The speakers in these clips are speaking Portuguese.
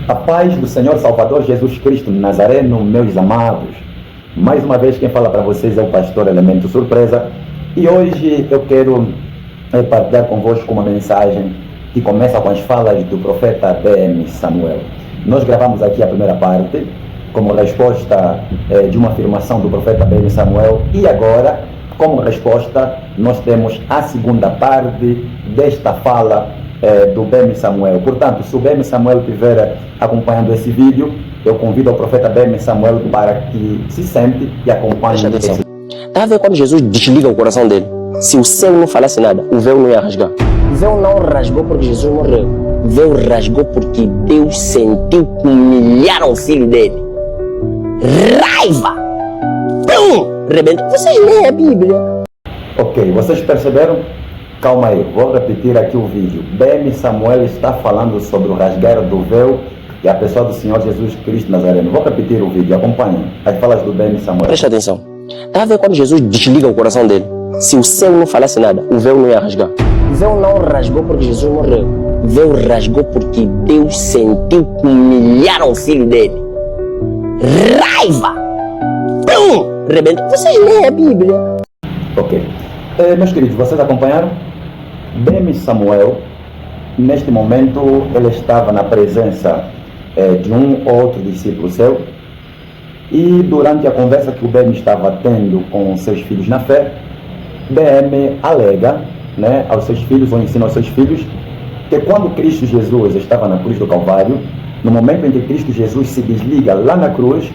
A paz do Senhor Salvador Jesus Cristo Nazareno, meus amados. Mais uma vez quem fala para vocês é o pastor Elemento Surpresa. E hoje eu quero partilhar convosco uma mensagem que começa com as falas do profeta B.M. Samuel. Nós gravamos aqui a primeira parte como resposta de uma afirmação do profeta B.M. Samuel. E agora, como resposta, nós temos a segunda parte desta fala do B.M. Samuel. Portanto, se o B.M. Samuel estiver acompanhando esse vídeo, eu convido o profeta B.M. Samuel para que se sente e acompanhe esse. Está a ver quando Jesus desliga o coração dele? Se o céu não falasse nada, o véu não ia rasgar. O véu não rasgou porque Jesus morreu. O véu rasgou porque Deus sentiu que humilharam o filho dele. Raiva! Pum! Rebentou. Vocês leem a Bíblia. Ok, vocês perceberam? Calma aí, vou repetir aqui o vídeo. B.M. Samuel está falando sobre o rasgar do véu e a pessoa do Senhor Jesus Cristo Nazareno. Vou repetir o vídeo, acompanhem as falas do B.M. Samuel. Presta atenção. Está a ver quando Jesus desliga o coração dele? Se o céu não falasse nada, o véu não ia rasgar. O véu não rasgou porque Jesus morreu. O véu rasgou porque Deus sentiu que humilharam o filho dele. Raiva! Pum! Rebentou. Vocês leem a Bíblia. Ok. Meus queridos, vocês acompanharam? B.M. Samuel, neste momento, ele estava na presença de um ou outro discípulo seu, e durante a conversa que o B.M. estava tendo com seus filhos na fé, B.M. alega, aos seus filhos, ou ensina aos seus filhos, que quando Cristo Jesus estava na cruz do Calvário, no momento em que Cristo Jesus se desliga lá na cruz,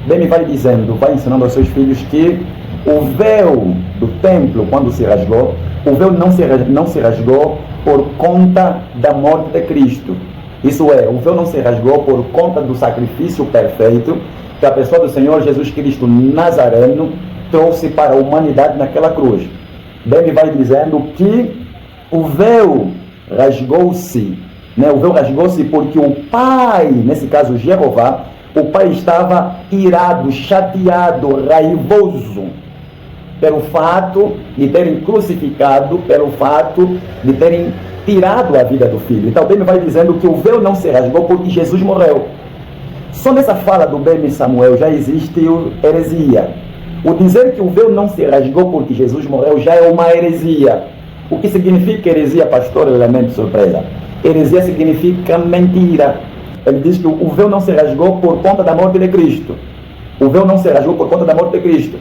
B.M. vai ensinando aos seus filhos que o véu do templo, quando se rasgou, o véu não se rasgou por conta da morte de Cristo. Isso é, o véu não se rasgou por conta do sacrifício perfeito que a pessoa do Senhor Jesus Cristo Nazareno trouxe para a humanidade naquela cruz. B.M. vai dizendo que o véu rasgou-se, o véu rasgou-se porque o Pai, nesse caso Jeová, o Pai estava irado, chateado, raivoso pelo fato de terem crucificado, pelo fato de terem tirado a vida do filho. Então, B.M. vai dizendo que o véu não se rasgou porque Jesus morreu. Só nessa fala do B.M. Samuel já existe heresia. O dizer que o véu não se rasgou porque Jesus morreu já é uma heresia. O que significa heresia, pastor? Elemento surpresa. Heresia significa mentira. Ele diz que o véu não se rasgou por conta da morte de Cristo. O véu não se rasgou por conta da morte de Cristo.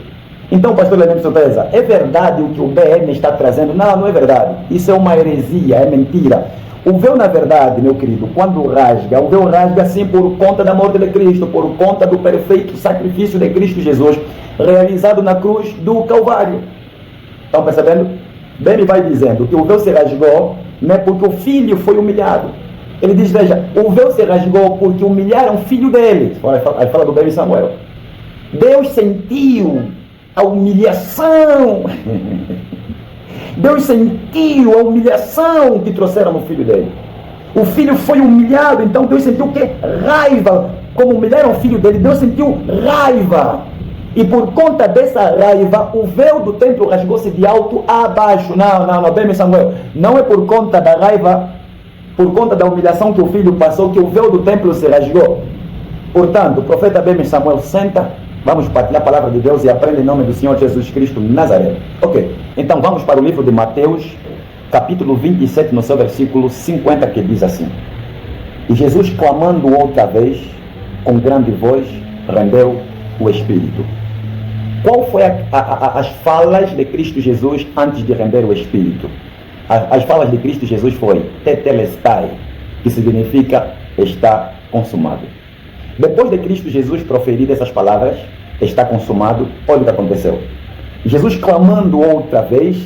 Então, pastor Elemento surpresa, é verdade o que o B.M. está trazendo? Não, não é verdade. Isso é uma heresia, é mentira. O véu, na verdade, meu querido, quando rasga, o véu rasga sim por conta da morte de Cristo, por conta do perfeito sacrifício de Cristo Jesus, realizado na cruz do Calvário. Estão percebendo? B.M. vai dizendo que o véu se rasgou, não é porque o filho foi humilhado. Ele diz, veja, o véu se rasgou porque humilharam o filho dele. Aí fala do B.M. Samuel. Deus sentiu a humilhação. Deus sentiu a humilhação que trouxeram no filho dele. O filho foi humilhado, então Deus sentiu o quê? Raiva. Como humilharam o filho dele, Deus sentiu raiva. E por conta dessa raiva, o véu do templo rasgou-se de alto a baixo. Não, B.M. Samuel. Não é por conta da raiva, por conta da humilhação que o filho passou, que o véu do templo se rasgou. Portanto, o profeta B.M. Samuel senta. Vamos partilhar a palavra de Deus e aprender em nome do Senhor Jesus Cristo Nazareno. Ok, então vamos para o livro de Mateus, capítulo 27, no seu versículo 50, que diz assim: E Jesus, clamando outra vez, com grande voz, rendeu o Espírito. Qual foi as falas de Cristo Jesus antes de render o Espírito? As falas de Cristo Jesus foi tetelestai, que significa está consumado. Depois de Cristo Jesus proferir essas palavras, está consumado, olha o que aconteceu. Jesus, clamando outra vez,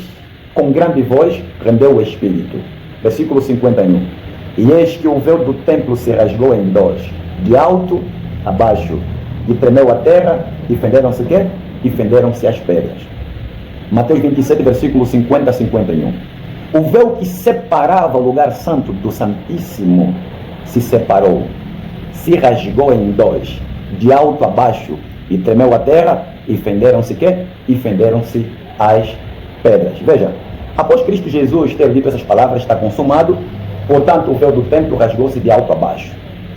com grande voz, rendeu o Espírito. Versículo 51. E eis que o véu do templo se rasgou em dois, de alto a baixo, e tremeu a terra, e fenderam-se o quê? E fenderam-se as pedras. Mateus 27, versículo 50 a 51. O véu que separava o lugar santo do Santíssimo se separou, se rasgou em dois, de alto a baixo, e tremeu a terra, e fenderam-se quê? E fenderam-se as pedras. Veja, após Cristo Jesus ter dito essas palavras, está consumado, portanto o véu do templo rasgou-se de alto a baixo.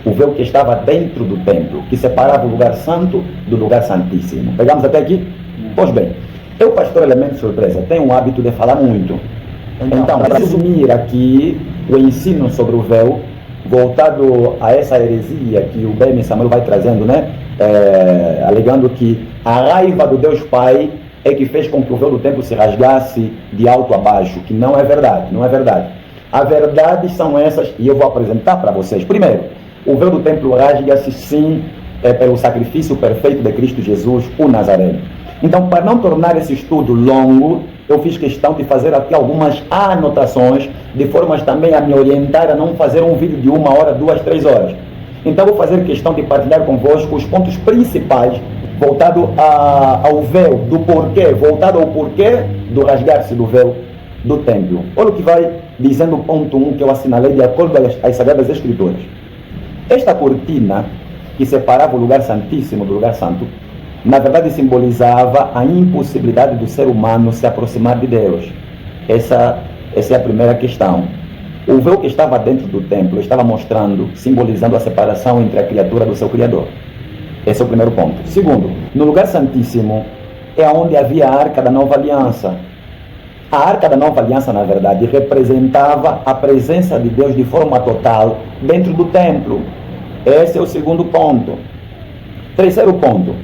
o véu que estava dentro do templo, que separava o lugar santo do lugar santíssimo. Pegamos até aqui? Pois bem, eu, pastor Elemento Surpresa, tenho o hábito de falar muito. Então, para resumir aqui o ensino sobre o véu, voltado a essa heresia que o BM Samuel vai trazendo, né? Alegando que a raiva do Deus Pai é que fez com que o véu do templo se rasgasse de alto a baixo, que não é verdade, não é verdade. As verdades são essas e eu vou apresentar para vocês. Primeiro, o véu do templo rasga-se sim pelo sacrifício perfeito de Cristo Jesus, o Nazareno. Então, para não tornar esse estudo longo, eu fiz questão de fazer aqui algumas anotações, de formas também a me orientar a não fazer um vídeo de 1 hora, 2, 3 horas. Então, vou fazer questão de partilhar convosco os pontos principais voltado ao véu, do porquê, voltado ao porquê do rasgar-se do véu do templo. Olha o que vai dizendo o ponto 1 que eu assinalei de acordo às Sagradas Escrituras. Esta cortina que separava o lugar santíssimo do lugar santo, na verdade simbolizava a impossibilidade do ser humano se aproximar de Deus. Essa é a primeira questão. O véu que estava dentro do templo estava mostrando, simbolizando a separação entre a criatura do seu Criador. Esse é o primeiro ponto. Segundo, no lugar santíssimo é onde havia a Arca da Nova Aliança. A Arca da Nova Aliança, na verdade, representava a presença de Deus de forma total dentro do templo. Esse é o segundo ponto. Terceiro ponto.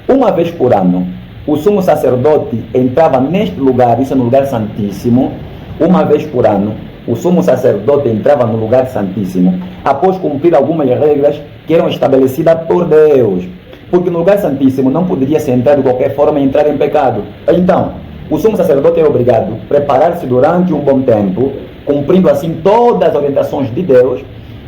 Uma vez por ano, o sumo sacerdote entrava neste lugar, isso é no lugar santíssimo. Uma vez por ano, o sumo sacerdote entrava no lugar santíssimo após cumprir algumas regras que eram estabelecidas por Deus. Porque no lugar santíssimo não poderia se entrar de qualquer forma e entrar em pecado. Então, o sumo sacerdote é obrigado a preparar-se durante um bom tempo, cumprindo assim todas as orientações de Deus,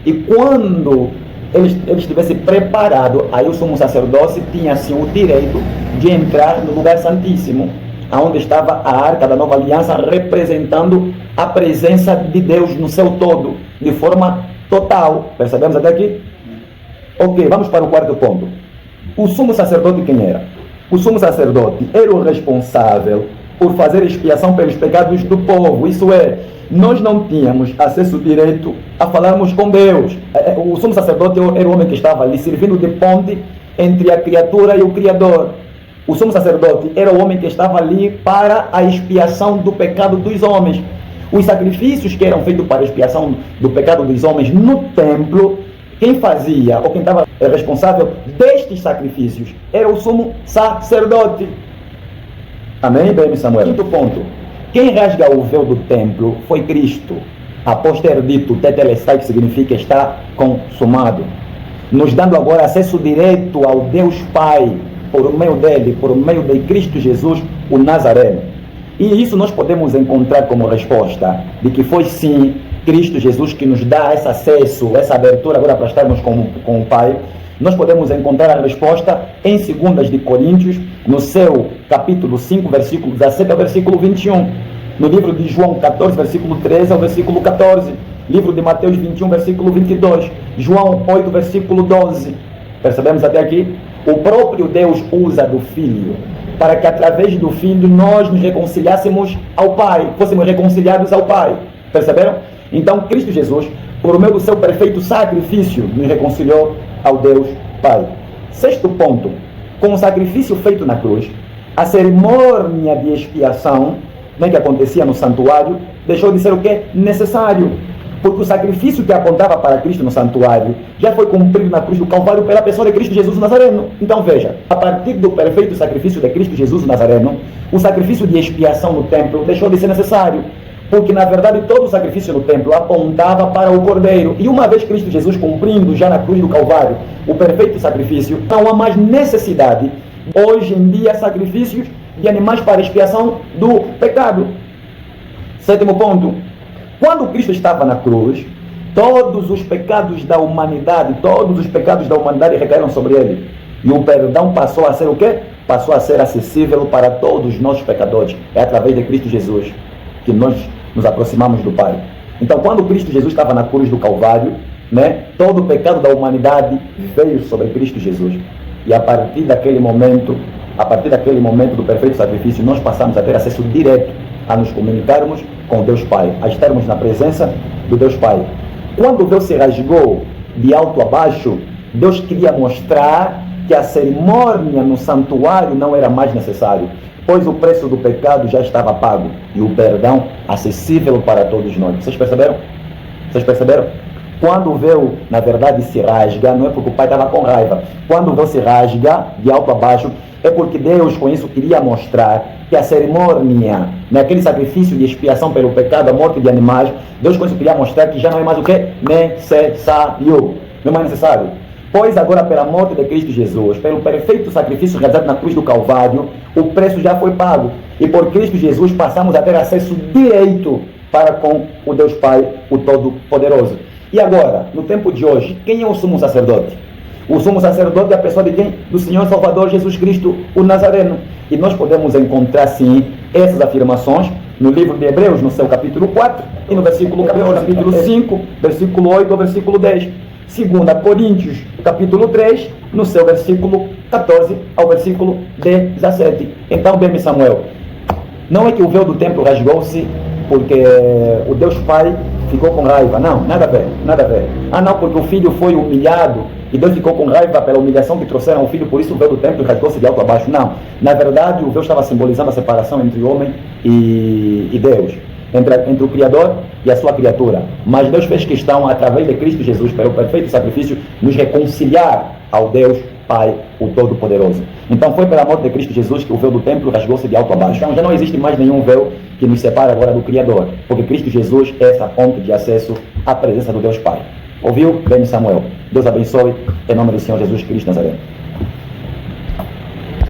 e quando ele estivesse preparado, aí o sumo sacerdote tinha assim o direito de entrar no lugar santíssimo, onde estava a Arca da Nova Aliança, representando a presença de Deus no seu todo, de forma total. Percebemos até aqui? Ok, vamos para o quarto ponto. O sumo sacerdote quem era? O sumo sacerdote era o responsável por fazer expiação pelos pecados do povo. Isso é, nós não tínhamos acesso direito a falarmos com Deus. O sumo sacerdote era o homem que estava ali servindo de ponte entre a criatura e o Criador. O sumo sacerdote era o homem que estava ali para a expiação do pecado dos homens. Os sacrifícios que eram feitos para a expiação do pecado dos homens no templo, quem fazia ou quem estava responsável destes sacrifícios era o sumo sacerdote. Amém, BM Samuel? Quinto ponto. Quem rasga o véu do templo foi Cristo, após ter dito tetelestai, que significa está consumado, nos dando agora acesso direto ao Deus Pai, por meio dele, por meio de Cristo Jesus, o Nazareno. E isso nós podemos encontrar como resposta de que foi sim Cristo Jesus que nos dá esse acesso, essa abertura agora para estarmos com o Pai. Nós podemos encontrar a resposta em 2 de Coríntios, no seu capítulo 5, versículo 17 ao versículo 21. No livro de João 14, versículo 13 ao versículo 14. Livro de Mateus 21, versículo 22. João 8, versículo 12. Percebemos até aqui? O próprio Deus usa do Filho, para que através do Filho nós nos reconciliássemos ao Pai, fôssemos reconciliados ao Pai. Perceberam? Então Cristo Jesus, por meio do seu perfeito sacrifício, nos reconciliou ao Deus Pai. Sexto ponto. Com o sacrifício feito na cruz, a cerimônia de expiação, que acontecia no santuário, deixou de ser o que? Necessário. Porque o sacrifício que apontava para Cristo no santuário já foi cumprido na cruz do Calvário pela pessoa de Cristo Jesus o Nazareno. Então veja, a partir do perfeito sacrifício de Cristo Jesus o Nazareno, o sacrifício de expiação no templo deixou de ser necessário. Porque na verdade todo o sacrifício no templo apontava para o Cordeiro. E uma vez Cristo Jesus cumprindo já na cruz do Calvário o perfeito sacrifício, não há mais necessidade, hoje em dia, sacrifícios de animais para expiação do pecado. Sétimo ponto. Quando Cristo estava na cruz, todos os pecados da humanidade recaíram sobre ele. E o perdão passou a ser o quê? Passou a ser acessível para todos nós pecadores. É através de Cristo Jesus que nós nos aproximamos do Pai. Então, quando Cristo Jesus estava na cruz do Calvário, todo o pecado da humanidade veio sobre Cristo Jesus. E a partir daquele momento do perfeito sacrifício, nós passamos a ter acesso direto a nos comunicarmos com Deus Pai, a estarmos na presença do Deus Pai. Quando o véu se rasgou, de alto a baixo, Deus queria mostrar que a cerimônia no santuário não era mais necessário, pois o preço do pecado já estava pago e o perdão acessível para todos nós. Vocês perceberam? Vocês perceberam? Quando o véu, na verdade, se rasga, não é porque o pai estava com raiva. Quando o véu se rasga, de alto a baixo, é porque Deus, com isso, queria mostrar que a cerimônia, naquele sacrifício de expiação pelo pecado, a morte de animais, Deus, com isso, queria mostrar que já não é mais o que? Necessário. Não é mais necessário. Pois agora, pela morte de Cristo Jesus, pelo perfeito sacrifício realizado na cruz do Calvário, o preço já foi pago. E por Cristo Jesus passamos a ter acesso direito para com o Deus Pai, o Todo-Poderoso. E agora, no tempo de hoje, quem é o sumo sacerdote? O sumo sacerdote é a pessoa de quem? Do Senhor Salvador Jesus Cristo, o Nazareno. E nós podemos encontrar, sim, essas afirmações no livro de Hebreus, no seu capítulo 4, e no versículo 14, capítulo 5, versículo 8 ao versículo 10. 2 Coríntios, capítulo 3, no seu versículo 14 ao versículo 17. Então, bem, Samuel, não é que o véu do templo rasgou-se porque o Deus Pai ficou com raiva. Não, nada a ver, nada a ver. Ah, não, porque o filho foi humilhado e Deus ficou com raiva pela humilhação que trouxeram ao filho, por isso o véu do templo rasgou-se de alto a baixo. Não, na verdade o véu estava simbolizando a separação entre o homem e Deus, entre o Criador e a sua criatura. Mas Deus fez questão, através de Cristo Jesus, pelo perfeito sacrifício, nos reconciliar ao Deus Pai, o Todo-Poderoso. Então foi pela morte de Cristo Jesus que o véu do templo rasgou-se de alto a baixo. Então já não existe mais nenhum véu que nos separa agora do Criador, porque Cristo Jesus é essa ponte de acesso à presença do Deus Pai. Ouviu? Bem, Samuel. Deus abençoe, em nome do Senhor Jesus Cristo Nazareno.